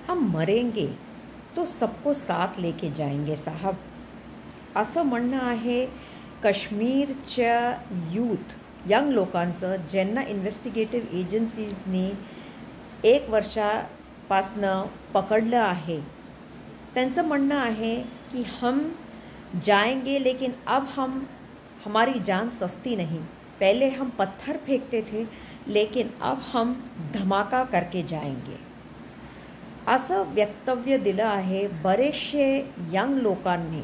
हम मरेंगे तो सबको साथ लेके जाएंगे साहब, असं म्हणणं आहे काश्मीरच्या यंग लोकांचं, ज्यांना इन्व्हेस्टिगेटिव्ह एजन्सीजनी 1 वर्षापासनं पकडलं आहे. त्यांचं म्हणणं आहे कि हम जाएंगे लेकिन अब हमारी जान सस्ती नहीं. पहले हम पत्थर फेंकते थे लेकिन अब हम धमाका करके जाएंगे, असं वक्तव्य दिलं आहे बरेचसे यंग लोकांनी,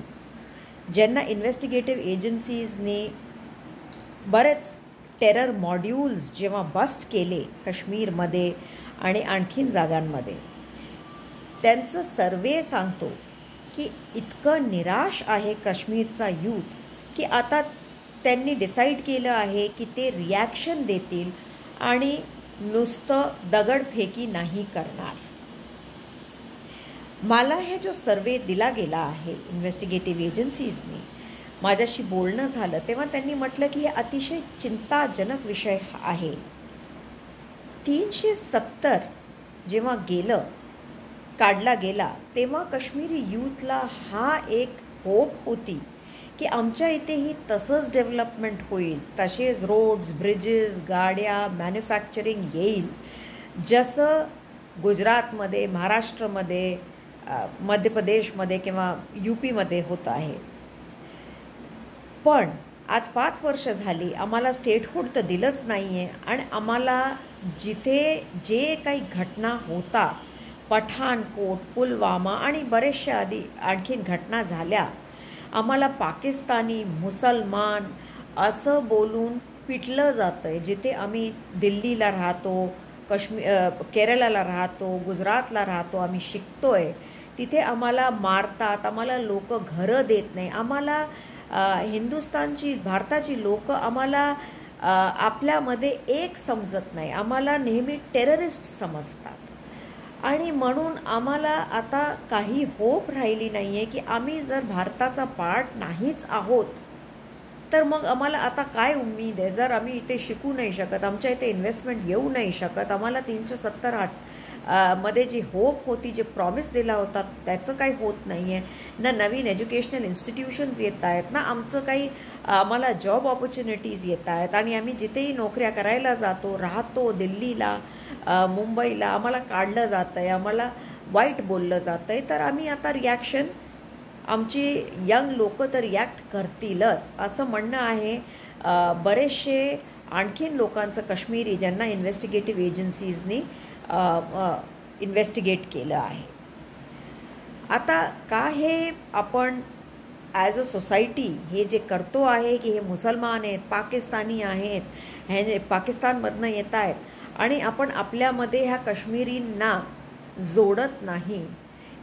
ज्यांना इन्व्हेस्टिगेटिव्ह एजन्सीजने बरेच टेरर मॉड्यूल्स जेव्हा बस्ट केले काश्मीरमध्ये आणि आणखीन जागांमध्ये. त्यांचं सर्वे सांगतो की इतकं निराश आहे काश्मीरचा यूथ की आता त्यांनी डिसाईड केलं आहे की ते रिॲक्शन देतील आणि नुसतं दगडफेकी नाही करणार. मला हे जो सर्वे दिला गेला आहे इन्व्हेस्टिगेटिव्ह एजन्सीजनी, माझ्याशी बोलणं झालं तेव्हा त्यांनी म्हटलं की हे अतिशय चिंताजनक विषय आहे. 370 जेव्हा काढला गेला तेव्हा काश्मीरी यूथला हा एक होप होती की आमच्या इथेही तसंच डेव्हलपमेंट होईल, तसेच रोड्स, ब्रिजेस, गाड्या, मॅन्युफॅक्चरिंग येईल, जसं गुजरातमध्ये, महाराष्ट्रामध्ये, मध्य प्रदेशमध्ये किंवा यूपीमध्ये होत आहे. पण आज 5 वर्ष झाली, आम्हाला स्टेटहूड तर दिलंच नाही आहे आणि आम्हाला जिथे जे काही घटना होता, पठाणकोट, पुलवामा आणि बरेचशा आधी आणखीन घटना झाल्या, आम्हाला पाकिस्तानी, मुसलमान असं बोलून पिटलं जातं आहे. जिथे आम्ही दिल्लीला राहतो, केरळला राहतो, गुजरातला राहतो, आम्ही शिकतो आहे, तिथे आम्हाला मारतात, आम्हाला लोक घरं देत नाही, आम्हाला भारताची लोक आम्हाला आपल्यामध्ये एक समजत नाही, आम्हाला नेहमी टेररिस्ट समजतात. आणि म्हणून आम्हाला आता काही होप राहिली नाही आहे की आम्ही जर भारताचा पार्ट नाहीच आहोत तर मग आम्हाला आता काय उम्मीद आहे. जर आम्ही इथे शिकू नाही शकत, आमच्या इथे इन्व्हेस्टमेंट येऊ नाही शकत, आम्हाला 370 मध्ये जी होप होती, जे प्रॉमिस दिला होता, त्याचं काही होत नाही आहे. ना नवीन एज्युकेशनल इन्स्टिट्यूशन्स येत आहेत, ना आमचं काही आम्हाला जॉब ऑपॉर्च्युनिटीज येत आहेत. आणि आम्ही जिथेही नोकऱ्या करायला राहतो, दिल्लीला, मुंबईला, आम्हाला काढलं जातं आहे, आम्हाला वाईट बोललं जातं आहे. तर आम्ही आता रिॲक्शन, आमची यंग लोक तर रिॲक्ट करतीलच, असं म्हणणं आहे बरेचसे आणखीन लोकांचं, काश्मीरी, ज्यांना इन्व्हेस्टिगेटिव्ह एजन्सीजनी इन्व्हेस्टिगेट केलं आहे. आता का हे आपण ॲज अ सोसायटी हे जे करतो आहे की हे मुसलमान आहेत, पाकिस्तानी आहेत, हे पाकिस्तानमधनं येत आहेत आणि आपण आपल्यामध्ये ह्या काश्मीरींना जोडत नाही,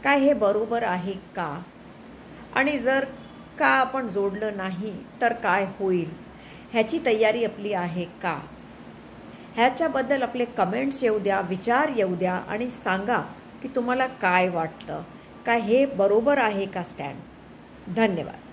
काय हे बरोबर आहे का? आणि जर का आपण जोडलं नाही तर काय होईल, ह्याची तयारी आपली आहे का? ह्याच्याबद्दल आपले कमेंट्स येऊ द्या, विचार येऊ द्या आणि सांगा की तुम्हाला काय वाटतं, काय हे बरोबर आहे का स्टँड. धन्यवाद.